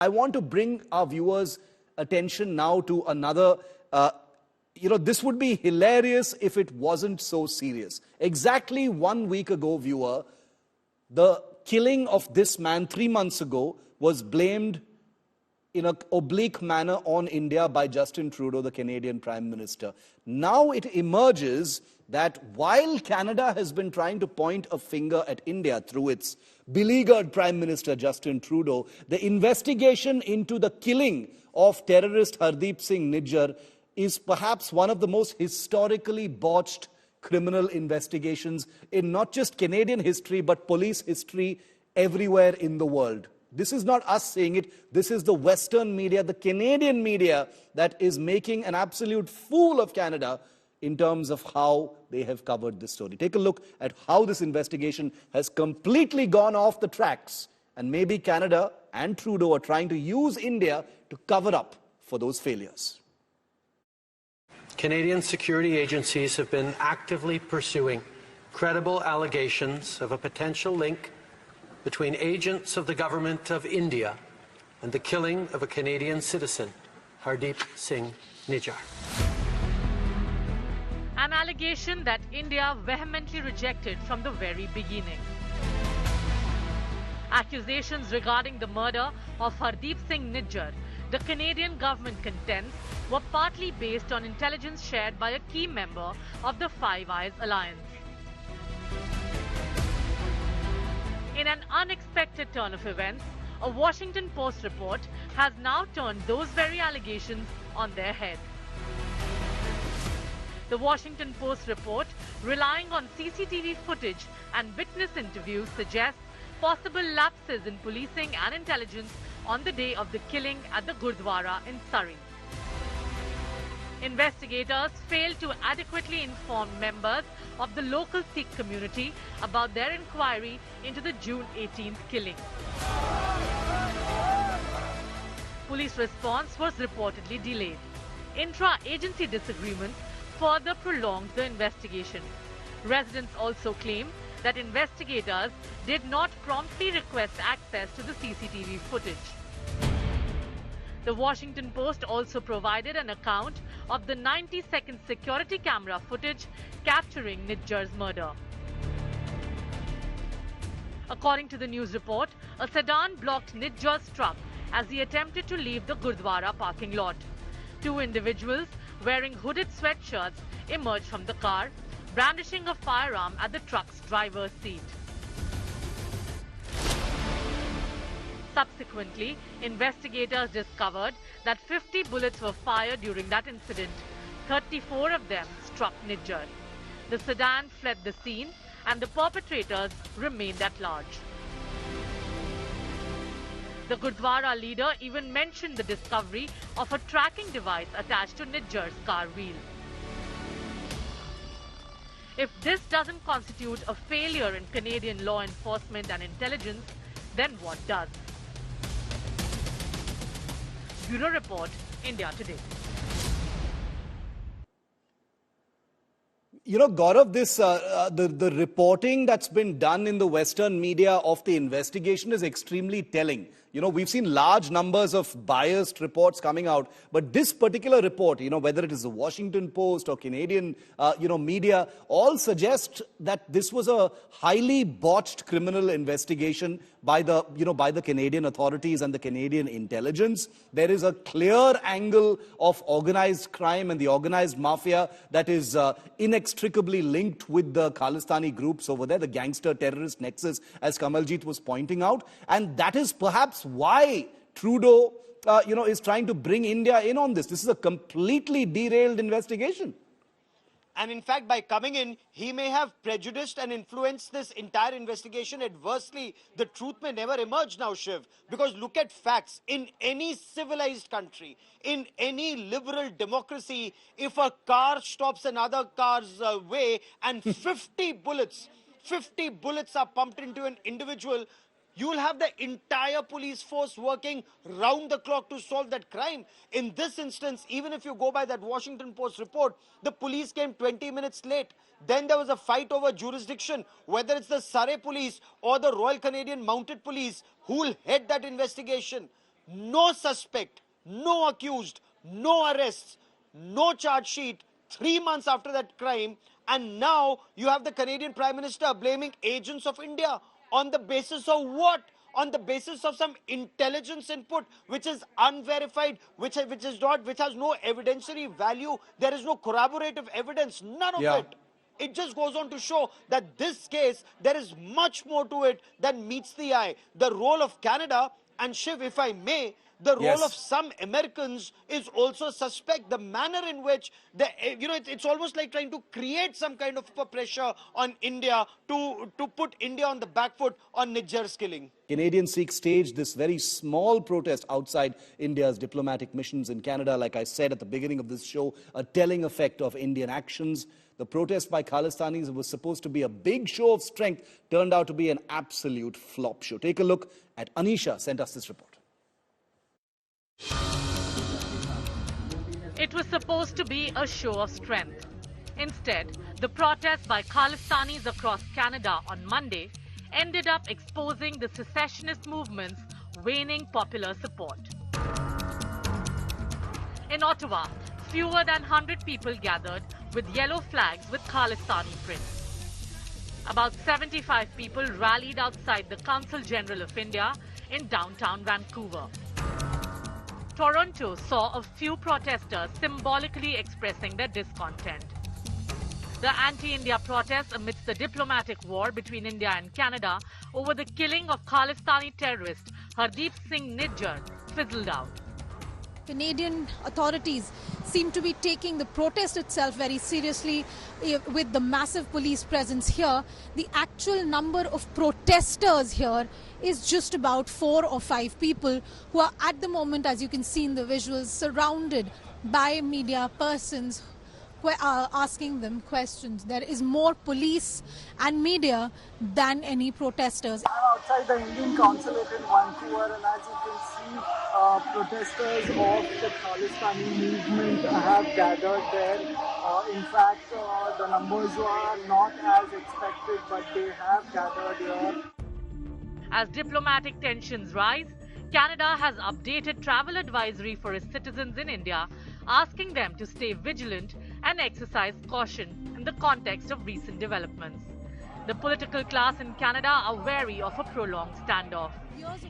I want to bring our viewers' attention now to another, this would be hilarious if it wasn't so serious. Exactly 1 week ago, viewer, the killing of this man 3 months ago was blamed in an oblique manner on India by Justin Trudeau, the Canadian Prime Minister. Now it emerges that while Canada has been trying to point a finger at India through its beleaguered Prime Minister Justin Trudeau, the investigation into the killing of terrorist Hardeep Singh Nijjar is perhaps one of the most historically botched criminal investigations in not just Canadian history, but police history everywhere in the world. This is not us saying it. This is the Western media, the Canadian media, that is making an absolute fool of Canada in terms of how they have covered this story. Take a look at how this investigation has completely gone off the tracks. And maybe Canada and Trudeau are trying to use India to cover up for those failures. Canadian security agencies have been actively pursuing credible allegations of a potential link between agents of the government of India and the killing of a Canadian citizen, Hardeep Singh Nijjar. An allegation that India vehemently rejected from the very beginning. Accusations regarding the murder of Hardeep Singh Nijjar, the Canadian government contends, were partly based on intelligence shared by a key member of the Five Eyes Alliance. In an unexpected turn of events, a Washington Post report has now turned those very allegations on their head. The Washington Post report, relying on CCTV footage and witness interviews, suggests possible lapses in policing and intelligence on the day of the killing at the Gurdwara in Surrey. Investigators failed to adequately inform members of the local Sikh community about their inquiry into the June 18th killing. Police response was reportedly delayed. Intra-agency disagreements further prolonged the investigation. Residents also claim that investigators did not promptly request access to the CCTV footage. The Washington Post also provided an account of the 90-second security camera footage capturing Nijjar's murder. According to the news report, a sedan blocked Nijjar's truck as he attempted to leave the Gurdwara parking lot. Two individuals wearing hooded sweatshirts emerged from the car, brandishing a firearm at the truck's driver's seat. Subsequently, investigators discovered that 50 bullets were fired during that incident. 34 of them struck Nijjar. The sedan fled the scene and the perpetrators remained at large. The Gurdwara leader even mentioned the discovery of a tracking device attached to Nijjar's car wheel. If this doesn't constitute a failure in Canadian law enforcement and intelligence, then what does? Bureau Report, India Today. You know, Gaurav, the reporting that's been done in the Western media of the investigation is extremely telling. You know, we've seen large numbers of biased reports coming out, but this particular report, whether it is the Washington Post or Canadian, media, all suggest that this was a highly botched criminal investigation by the Canadian authorities and the Canadian intelligence. There is a clear angle of organized crime and the organized mafia that is inextricably linked with the Khalistani groups over there, the gangster terrorist nexus, as Kamaljeet was pointing out. And that is perhaps why Trudeau, is trying to bring India in on this. This is a completely derailed investigation. And in fact, by coming in, he may have prejudiced and influenced this entire investigation adversely. The truth may never emerge now, Shiv. Because look at facts. In any civilized country, in any liberal democracy, if a car stops another car's way and 50 bullets are pumped into an individual, you will have the entire police force working round the clock to solve that crime. In this instance, even if you go by that Washington Post report, the police came 20 minutes late. Then there was a fight over jurisdiction, whether it's the Surrey police or the Royal Canadian Mounted Police who will head that investigation. no suspect, no accused, no arrests, no charge sheet 3 months after that crime, and now you have the Canadian Prime Minister blaming agents of India. On the basis of what? On the basis of some intelligence input which is unverified, which has no evidentiary value. There is no corroborative evidence, none of it. It just goes on to show that this case, there is much more to it than meets the eye. The role of Canada, and Shiv, if I may, the role of some Americans is also suspect. The manner in which, it's almost like trying to create some kind of pressure on India to put India on the back foot on Nijjar's killing. Canadian Sikhs staged this very small protest outside India's diplomatic missions in Canada. Like I said at the beginning of this show, a telling effect of Indian actions. The protest by Khalistanis was supposed to be a big show of strength, turned out to be an absolute flop show. Take a look at Anisha sent us this report. It was supposed to be a show of strength. Instead, the protest by Khalistanis across Canada on Monday ended up exposing the secessionist movement's waning popular support. In Ottawa, fewer than 100 people gathered with yellow flags with Khalistani prints. About 75 people rallied outside the Consul General of India in downtown Vancouver. Toronto saw a few protesters symbolically expressing their discontent. The anti-India protests amidst the diplomatic war between India and Canada over the killing of Khalistani terrorist Hardeep Singh Nijjar fizzled out. Canadian authorities seem to be taking the protest itself very seriously with the massive police presence here. The actual number of protesters here is just about 4 or 5 people who are at the moment, as you can see in the visuals, surrounded by media persons who are asking them questions. There is more police and media than any protesters. I'm outside the Indian consulate in Vancouver, and as you can see, protesters of the Khalistani movement have gathered there. In fact, the numbers are not as expected, but they have gathered here. As diplomatic tensions rise, Canada has updated travel advisory for its citizens in India, asking them to stay vigilant and exercise caution in the context of recent developments. The political class in Canada are wary of a prolonged standoff.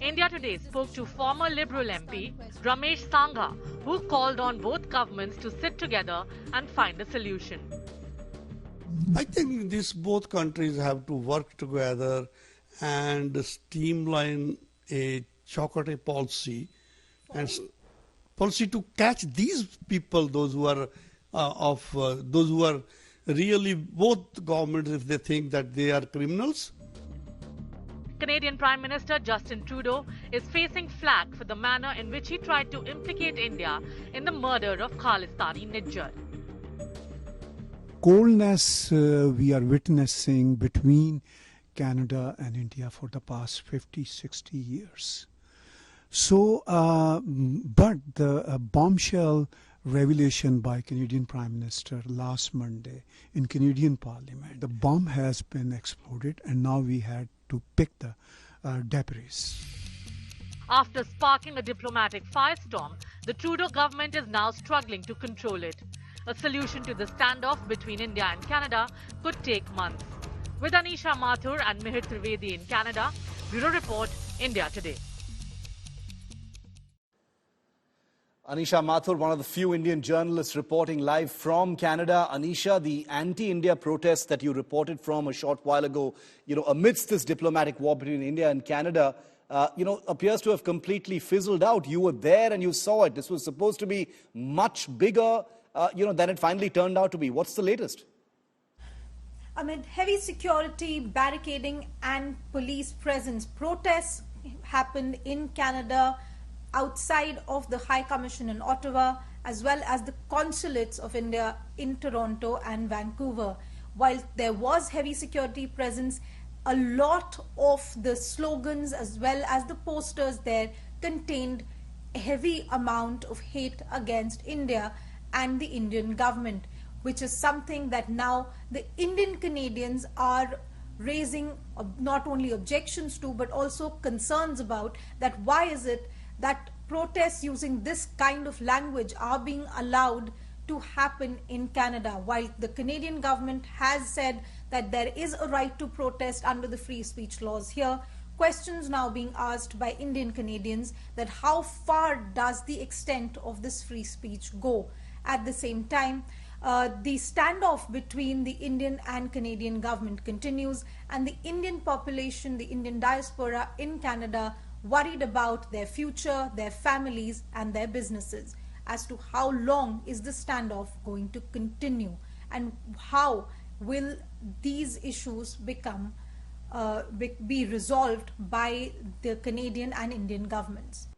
India Today spoke to former Liberal MP Ramesh Sangha, who called on both governments to sit together and find a solution. I think both countries have to work together and streamline a chocolate policy and policy to catch these people, those who are really both governments, if they think that they are criminals. Canadian Prime Minister Justin Trudeau is facing flack for the manner in which he tried to implicate India in the murder of Khalistani Nijjar. Coldness we are witnessing between Canada and India for the past 50, 60 years. So, but the bombshell revelation by Canadian Prime Minister last Monday in Canadian Parliament, the bomb has been exploded and now we had to pick the debris. After sparking a diplomatic firestorm, the Trudeau government is now struggling to control it. A solution to the standoff between India and Canada could take months. With Anisha Mathur and Mihir Trivedi in Canada, Bureau Report, India Today. Anisha Mathur, one of the few Indian journalists reporting live from Canada. Anisha, the anti-India protests that you reported from a short while ago, amidst this diplomatic war between India and Canada, appears to have completely fizzled out. You were there and you saw it. This was supposed to be much bigger, than it finally turned out to be. What's the latest? Amid heavy security, barricading and police presence, protests happened in Canada outside of the High Commission in Ottawa, as well as the consulates of India in Toronto and Vancouver. While there was heavy security presence, a lot of the slogans as well as the posters there contained a heavy amount of hate against India and the Indian government, which is something that now the Indian Canadians are raising not only objections to but also concerns about. That why is it that protests using this kind of language are being allowed to happen in Canada, while the Canadian government has said that there is a right to protest under the free speech laws here. Questions now being asked by Indian Canadians that how far does the extent of this free speech go? At the same time, the standoff between the Indian and Canadian government continues, and the Indian population, the Indian diaspora in Canada, worried about their future, their families and their businesses as to how long is the standoff going to continue, and how will these issues become be resolved by the Canadian and Indian governments.